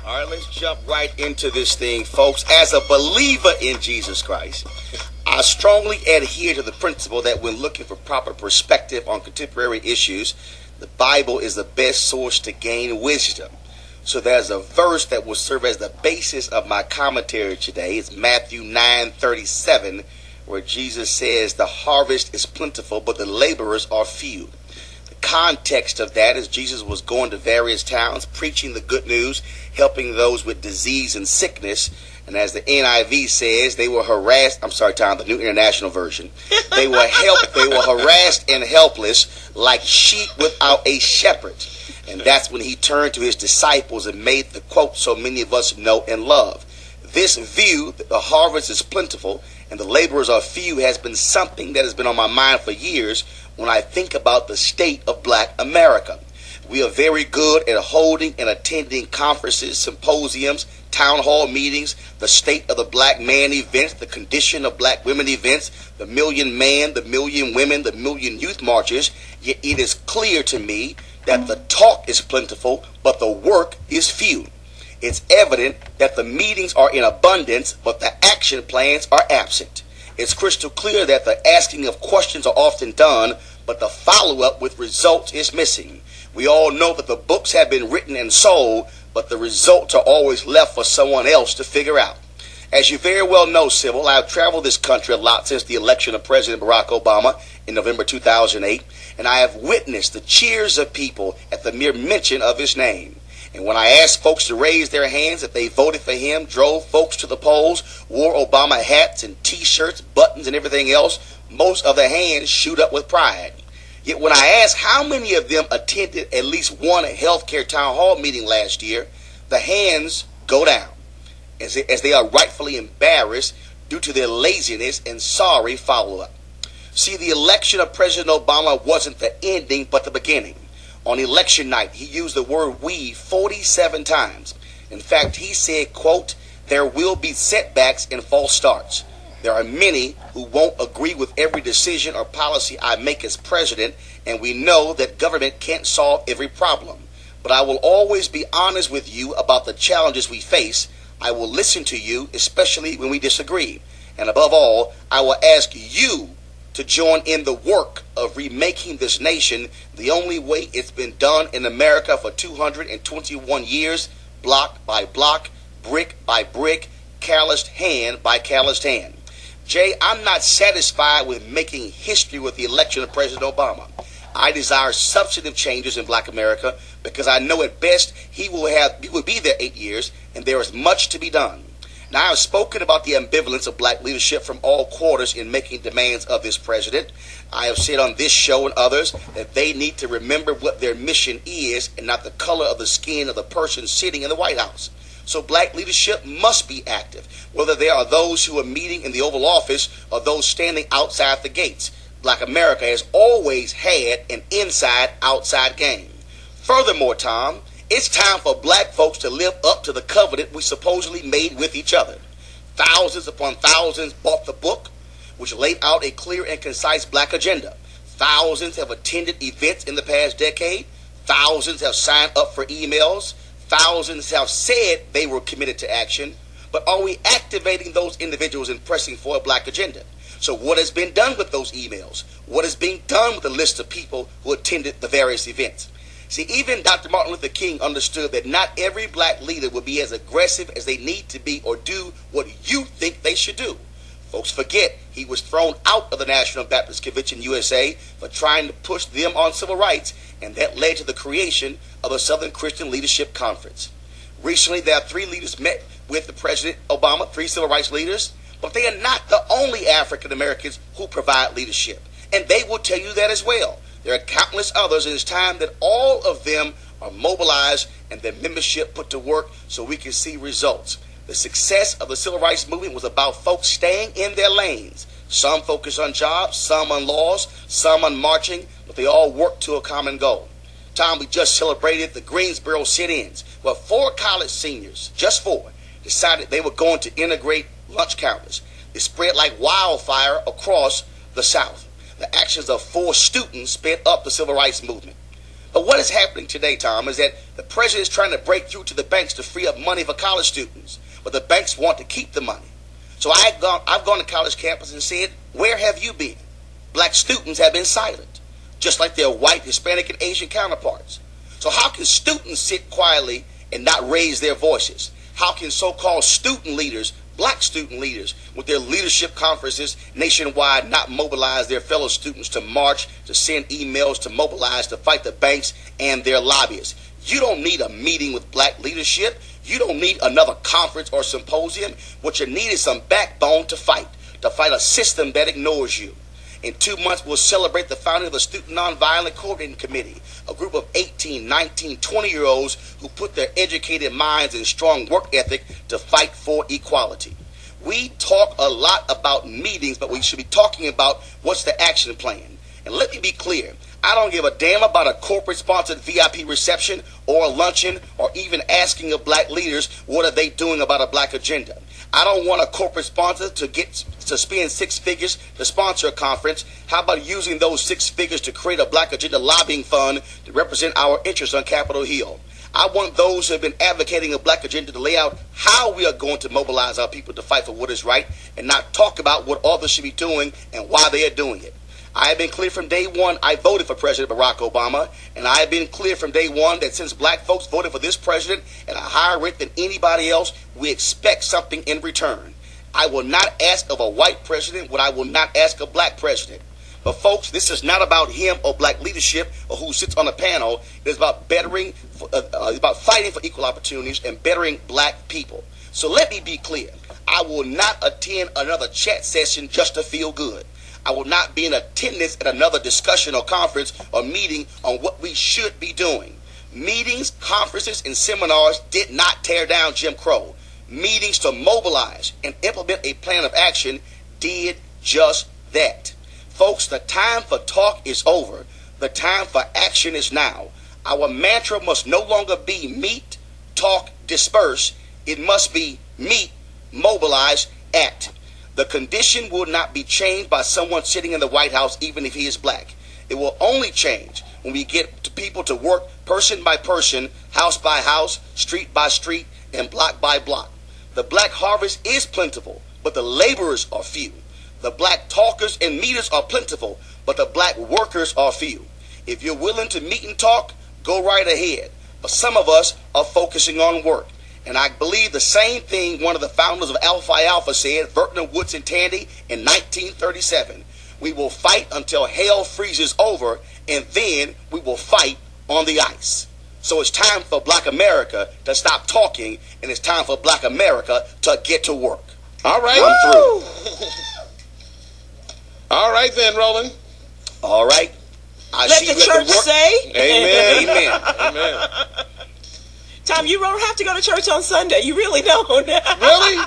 All right, let's jump right into this thing, folks. As a believer in Jesus Christ, I strongly adhere to the principle that when looking for proper perspective on contemporary issues, the Bible is the best source to gain wisdom. So there's a verse that will serve as the basis of my commentary today. It's Matthew 9:37, where Jesus says, "The harvest is plentiful, but the laborers are few." The context of that is Jesus was going to various towns, preaching the good news, helping those with disease and sickness. And as the NIV says, they were harassed. I'm sorry, Tom, the New International Version. They were harassed and helpless like sheep without a shepherd. And that's when he turned to his disciples and made the quote so many of us know and love. This view that the harvest is plentiful and the laborers are few has been something that has been on my mind for years when I think about the state of Black America. We are very good at holding and attending conferences, symposiums, town hall meetings, the state of the black man events, the condition of black women events, the Million Man, the Million Women, the Million Youth Marches. Yet it is clear to me that the talk is plentiful, but the work is few. It's evident that the meetings are in abundance, but the action plans are absent. It's crystal clear that the asking of questions are often done, but the follow-up with results is missing. We all know that the books have been written and sold, but the results are always left for someone else to figure out. As you very well know, Sybil, I've traveled this country a lot since the election of President Barack Obama in November 2008, and I have witnessed the cheers of people at the mere mention of his name. And when I asked folks to raise their hands if they voted for him, drove folks to the polls, wore Obama hats and T-shirts, buttons, and everything else, most of the hands shoot up with pride. Yet when I asked how many of them attended at least one healthcare town hall meeting last year, the hands go down, as they are rightfully embarrassed due to their laziness and sorry follow-up. See, the election of President Obama wasn't the ending, but the beginning. On election night, he used the word "we" 47 times. In fact, he said, quote, "There will be setbacks and false starts. There are many who won't agree with every decision or policy I make as president, and we know that government can't solve every problem. But I will always be honest with you about the challenges we face. I will listen to you, especially when we disagree. And above all, I will ask you to join in the work of remaking this nation the only way it's been done in America for 221 years, block by block, brick by brick, calloused hand by calloused hand." Jay, I'm not satisfied with making history with the election of President Obama. I desire substantive changes in Black America because I know at best he will be there 8 years, and there is much to be done. Now, I have spoken about the ambivalence of black leadership from all quarters in making demands of this president. I have said on this show and others that they need to remember what their mission is and not the color of the skin of the person sitting in the White House. So black leadership must be active, whether they are those who are meeting in the Oval Office or those standing outside the gates. Black America has always had an inside-outside game. Furthermore, Tom, it's time for black folks to live up to the covenant we supposedly made with each other. Thousands upon thousands bought the book, which laid out a clear and concise black agenda. Thousands have attended events in the past decade. Thousands have signed up for emails. Thousands have said they were committed to action. But are we activating those individuals and pressing for a black agenda? So what has been done with those emails? What is being done with the list of people who attended the various events? See, even Dr. Martin Luther King understood that not every black leader will be as aggressive as they need to be or do what you think they should do. Folks forget he was thrown out of the National Baptist Convention USA for trying to push them on civil rights, and that led to the creation of the Southern Christian Leadership Conference. Recently, there are 3 leaders met with the President Obama, 3 civil rights leaders, but they are not the only African Americans who provide leadership, and they will tell you that as well. There are countless others, and it's time that all of them are mobilized and their membership put to work so we can see results. The success of the civil rights movement was about folks staying in their lanes. Some focused on jobs, some on laws, some on marching, but they all worked to a common goal. Tom, we just celebrated the Greensboro sit-ins, where 4 college seniors, just 4, decided they were going to integrate lunch counters. It spread like wildfire across the South. The actions of 4 students sped up the civil rights movement. But what is happening today, Tom, is that the president is trying to break through to the banks to free up money for college students. But the banks want to keep the money. So I've gone to college campus and said, where have you been? Black students have been silent, just like their white, Hispanic, and Asian counterparts. So how can students sit quietly and not raise their voices? How can so-called student leaders, black student leaders, with their leadership conferences nationwide not mobilize their fellow students to march, to send emails, to mobilize, to fight the banks and their lobbyists? You don't need a meeting with black leadership. You don't need another conference or symposium. What you need is some backbone to fight a system that ignores you. In 2 months, we'll celebrate the founding of the Student Nonviolent Coordinating Committee, a group of 18, 19, 20-year-olds who put their educated minds and strong work ethic to fight for equality. We talk a lot about meetings, but we should be talking about what's the action plan. And let me be clear, I don't give a damn about a corporate-sponsored VIP reception or a luncheon or even asking of black leaders what are they doing about a black agenda. I don't want a corporate sponsor to spend 6 figures to sponsor a conference. How about using those 6 figures to create a black agenda lobbying fund to represent our interests on Capitol Hill? I want those who have been advocating a black agenda to lay out how we are going to mobilize our people to fight for what is right and not talk about what others should be doing and why they are doing it. I have been clear from day one I voted for President Barack Obama, and I have been clear from day one that since black folks voted for this president at a higher rate than anybody else, we expect something in return. I will not ask of a white president what I will not ask of a black president. But folks, this is not about him or black leadership or who sits on a panel. It is about about fighting for equal opportunities and bettering black people. So let me be clear. I will not attend another chat session just to feel good. I will not be in attendance at another discussion or conference or meeting on what we should be doing. Meetings, conferences, and seminars did not tear down Jim Crow. Meetings to mobilize and implement a plan of action did just that. Folks, the time for talk is over. The time for action is now. Our mantra must no longer be meet, talk, disperse. It must be meet, mobilize, act. The condition will not be changed by someone sitting in the White House, even if he is black. It will only change when we get to people to work person by person, house by house, street by street, and block by block. The black harvest is plentiful, but the laborers are few. The black talkers and meeters are plentiful, but the black workers are few. If you're willing to meet and talk, go right ahead. But some of us are focusing on work. And I believe the same thing one of the founders of Alpha Alpha said, Vertner, Woods, and Tandy, in 1937. We will fight until hell freezes over, and then we will fight on the ice. So it's time for black America to stop talking, and it's time for black America to get to work. All right. I'm through. All right then, Roland. All right. Let the church say. Amen. Amen. Amen. Tom, you don't have to go to church on Sunday. You really don't. Really?